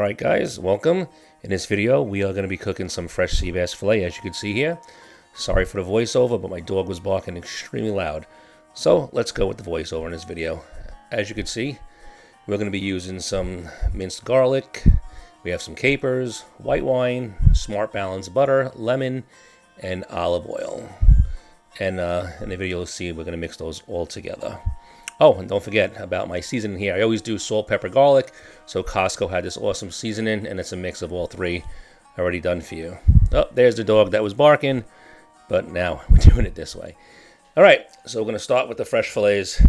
Alright guys, welcome. In this video we are going to be cooking some fresh sea bass fillet, as you can see here. Sorry for the voiceover, but my dog was barking extremely loud. So let's go with the voiceover in this video. As you can see, we're going to be using some minced garlic, we have some capers, white wine, smart balanced butter, lemon, and olive oil. And in the video you'll see we're going to mix those all together. Oh, and don't forget about my seasoning here. I always do salt, pepper, garlic. So Costco had this awesome seasoning, and it's a mix of all three already done for you. Oh, there's the dog that was barking, but now we're doing it this way. All right, so we're going to start with the fresh fillets,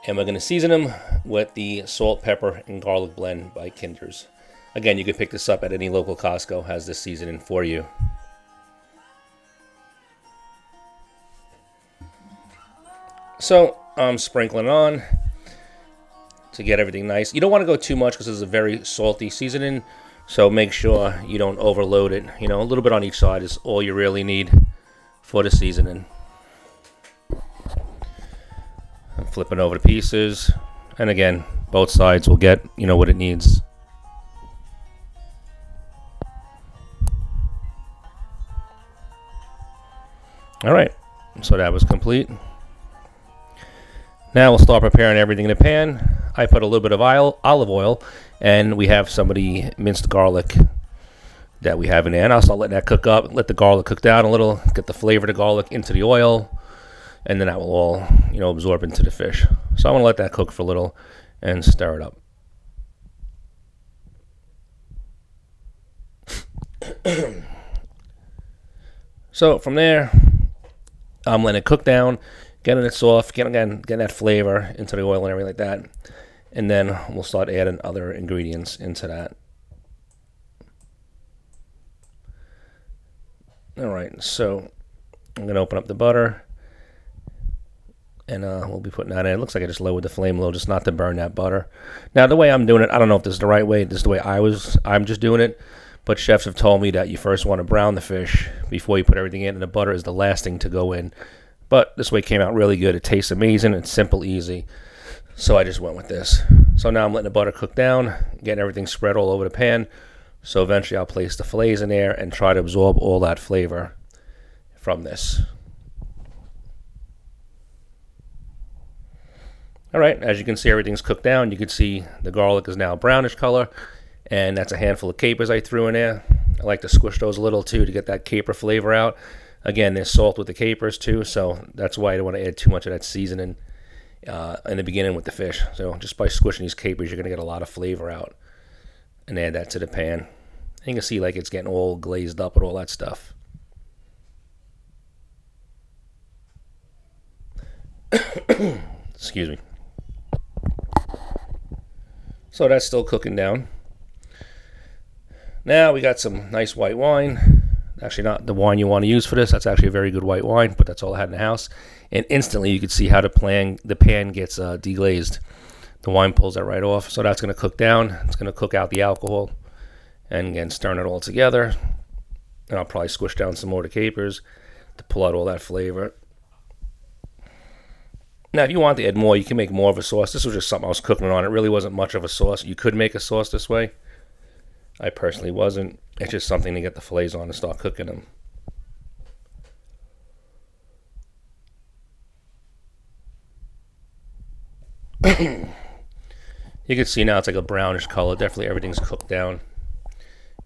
and we're going to season them with the salt, pepper, and garlic blend by Kinder's. Again, you can pick this up at any local Costco, has this seasoning for you. So I'm sprinkling on to get everything nice. You don't want to go too much because it's a very salty seasoning, so make sure you don't overload it. You know, a little bit on each side is all you really need for the seasoning. I'm flipping over the pieces, and again, both sides will get, you know, what it needs. All right, so that was complete. Now we'll start preparing everything in the pan. I put a little bit of olive oil, and we have some of the minced garlic that we have in there. And I'll start letting that cook up, let the garlic cook down a little, get the flavor of the garlic into the oil, and then that will all, you know, absorb into the fish. So I'm going to let that cook for a little and stir it up. So from there, I'm letting it cook down, getting it soft, getting that flavor into the oil and everything like that. And then we'll start adding other ingredients into that. All right, so I'm going to open up the butter, and we'll be putting that in. It looks like I just lowered the flame a little, just not to burn that butter. Now, the way I'm doing it, I don't know if this is the right way. This is the way I'm just doing it. But chefs have told me that you first want to brown the fish before you put everything in, and the butter is the last thing to go in. But this way came out really good. It tastes amazing. It's simple, easy. So I just went with this. So now I'm letting the butter cook down, getting everything spread all over the pan. So eventually I'll place the fillets in there and try to absorb all that flavor from this. All right, as you can see, everything's cooked down. You can see the garlic is now a brownish color, and that's a handful of capers I threw in there. I like to squish those a little too to get that caper flavor out. Again, there's salt with the capers too, so that's why I don't want to add too much of that seasoning in the beginning with the fish. So just by squishing these capers, you're going to get a lot of flavor out. And add that to the pan. And you can see like it's getting all glazed up with all that stuff. Excuse me. So that's still cooking down. Now we got some nice white wine. Actually, not the wine you want to use for this. That's actually a very good white wine, but that's all I had in the house. And instantly you can see how the pan gets deglazed. The wine pulls that right off. So that's going to cook down. It's going to cook out the alcohol. And again, stirring it all together. And I'll probably squish down some more of the capers to pull out all that flavor. Now, if you want to add more, you can make more of a sauce. This was just something I was cooking on. It really wasn't much of a sauce. You could make a sauce this way. I personally wasn't. It's just something to get the fillets on and start cooking them. You can see now it's like a brownish color. Definitely everything's cooked down.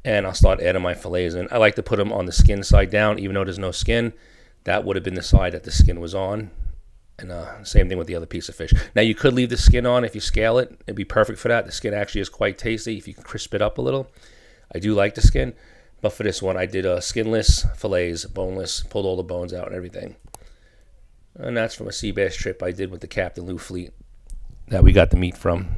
And I'll start adding my fillets in. I like to put them on the skin side down, even though there's no skin. That would have been the side that the skin was on. And same thing with the other piece of fish. Now, you could leave the skin on if you scale it. It'd be perfect for that. The skin actually is quite tasty if you can crisp it up a little. I do like the skin. But for this one, I did skinless fillets, boneless, pulled all the bones out and everything. And that's from a sea bass trip I did with the Captain Lou fleet that we got the meat from.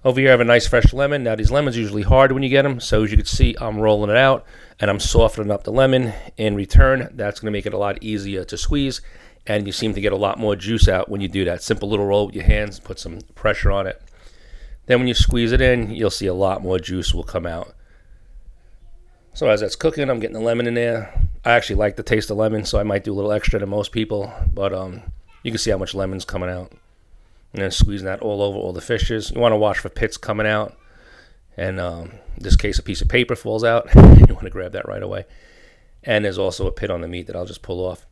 Over here I have a nice fresh lemon. Now, these lemons are usually hard when you get them. So as you can see, I'm rolling it out and I'm softening up the lemon. In return, that's going to make it a lot easier to squeeze. And you seem to get a lot more juice out when you do that. Simple little roll with your hands, put some pressure on it. Then when you squeeze it in, you'll see a lot more juice will come out. So as that's cooking, I'm getting the lemon in there. I actually like the taste of lemon, so I might do a little extra than most people. But you can see how much lemon's coming out. And then squeezing that all over all the fishes. You want to watch for pits coming out. And in this case, a piece of paper falls out. You want to grab that right away. And there's also a pit on the meat that I'll just pull off.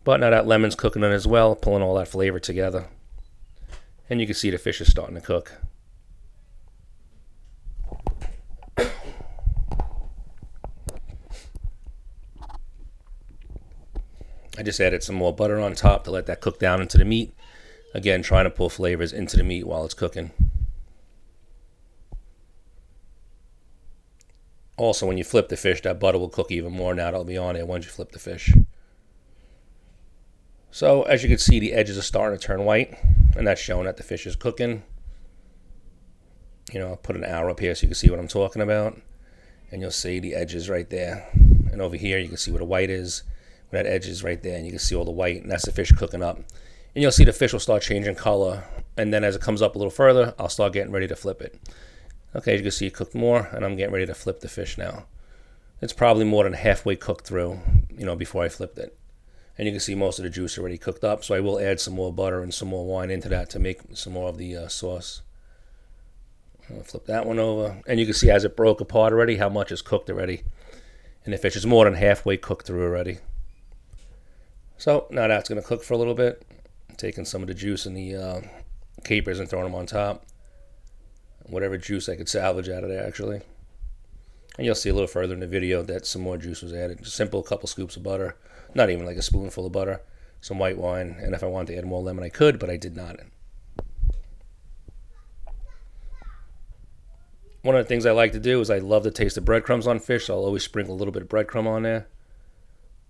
But now that lemon's cooking in as well, pulling all that flavor together. And you can see the fish is starting to cook. I just added some more butter on top to let that cook down into the meat. Again, trying to pull flavors into the meat while it's cooking. Also, when you flip the fish, that butter will cook even more now. That'll be on there once you flip the fish. So, as you can see, the edges are starting to turn white, and that's showing that the fish is cooking. You know, I'll put an arrow up here so you can see what I'm talking about. And you'll see the edges right there. And over here, you can see where the white is. That edge is right there, and you can see all the white, and that's the fish cooking up. And you'll see the fish will start changing color, and then as it comes up a little further, I'll start getting ready to flip it. Okay, as you can see, it cooked more, and I'm getting ready to flip the fish now. It's probably more than halfway cooked through, you know, before I flipped it. And you can see most of the juice already cooked up, so I will add some more butter and some more wine into that to make some more of the sauce. I'll flip that one over, and you can see as it broke apart already, how much is cooked already. And the fish is more than halfway cooked through already. So now that's going to cook for a little bit. I'm taking some of the juice and the capers and throwing them on top. Whatever juice I could salvage out of there, actually. And you'll see a little further in the video that some more juice was added. Just simple couple scoops of butter. Not even like a spoonful of butter. Some white wine. And if I wanted to add more lemon, I could, but I did not. One of the things I like to do is I love to taste the breadcrumbs on fish, so I'll always sprinkle a little bit of breadcrumb on there.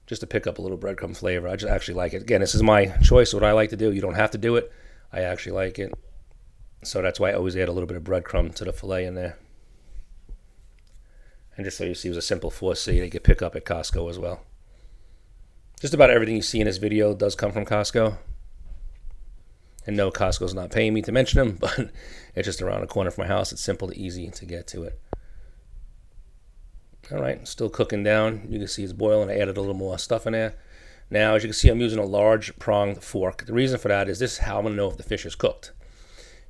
Just to pick up a little breadcrumb flavor. I just actually like it. Again, this is my choice, what I like to do. You don't have to do it. I actually like it. So that's why I always add a little bit of breadcrumb to the filet in there. And just so you see, it was a simple 4C that you could pick up at Costco as well. Just about everything you see in this video does come from Costco. And no, Costco's not paying me to mention them, but it's just around the corner from my house. It's simple and easy to get to it. All right, still cooking down. You can see it's boiling. I added a little more stuff in there. Now, as you can see, I'm using a large pronged fork. The reason for that is this is how I'm going to know if the fish is cooked.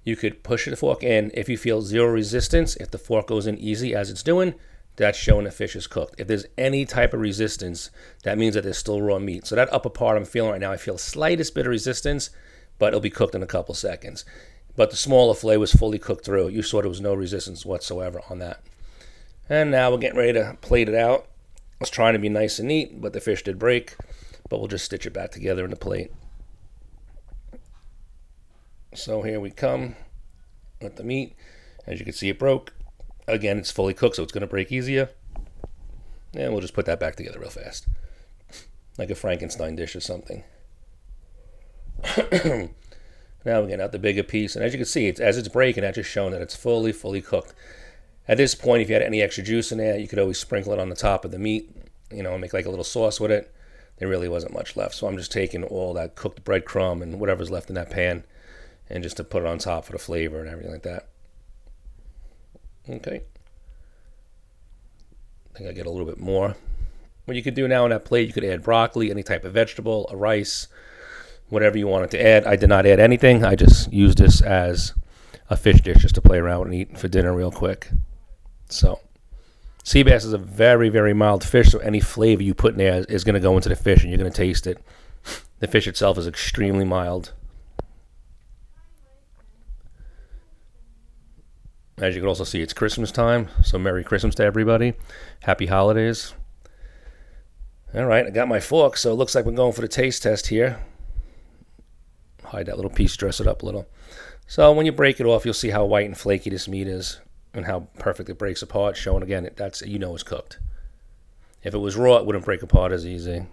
You could push the fork in. If you feel zero resistance, if the fork goes in easy as it's doing, that's showing the fish is cooked. If there's any type of resistance, that means that there's still raw meat. So that upper part I'm feeling right now, I feel slightest bit of resistance, but it'll be cooked in a couple seconds. But the smaller fillet was fully cooked through. You saw there was no resistance whatsoever on that. And now we're getting ready to plate it out. I was trying to be nice and neat, but the fish did break. But we'll just stitch it back together in the plate. So here we come with the meat. As you can see, it broke. Again, it's fully cooked, so it's going to break easier. And we'll just put that back together real fast. Like a Frankenstein dish or something. Now we're getting out the bigger piece. And as you can see, as it's breaking, that's just showing that it's fully cooked. At this point, if you had any extra juice in there, you could always sprinkle it on the top of the meat, you know, and make like a little sauce with it. There really wasn't much left. So I'm just taking all that cooked breadcrumb and whatever's left in that pan and just to put it on top for the flavor and everything like that. Okay. I think I get a little bit more. What you could do now on that plate, you could add broccoli, any type of vegetable, a rice, whatever you wanted to add. I did not add anything. I just used this as a fish dish just to play around and eat for dinner real quick. So, sea bass is a very, very mild fish, so any flavor you put in there is going to go into the fish and you're going to taste it. The fish itself is extremely mild. As you can also see, it's Christmas time, so Merry Christmas to everybody. Happy holidays. All right, I got my fork, so it looks like we're going for the taste test here. Hide that little piece, dress it up a little. So when you break it off, you'll see how white and flaky this meat is and how perfect it breaks apart, showing again that's, you know, it's cooked. If it was raw, it wouldn't break apart as easy.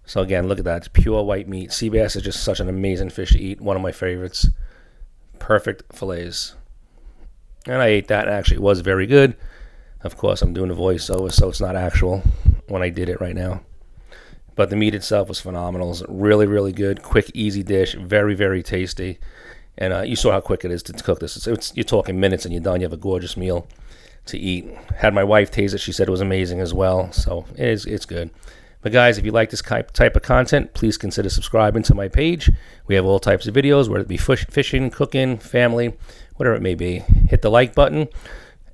So again, look at that. It's pure white meat. Sea bass is just such an amazing fish to eat. One of my favorites. Perfect fillets. And I ate that, and actually it was very good. Of course, I'm doing a voiceover, so it's not actual when I did it right now. But the meat itself was phenomenal. It's really, really good. Quick, easy dish. Very, very tasty. And you saw how quick it is to cook this. You're talking minutes and you're done. You have a gorgeous meal to eat. Had my wife taste it. She said it was amazing as well. So it's good. But guys, if you like this type of content, please consider subscribing to my page. We have all types of videos, whether it be fishing, cooking, family, whatever it may be. Hit the like button,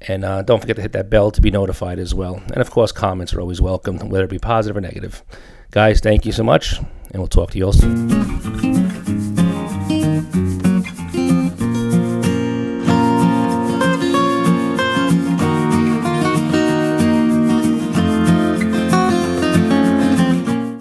and don't forget to hit that bell to be notified as well. And of course, comments are always welcome, whether it be positive or negative. Guys, thank you so much, and we'll talk to you all soon.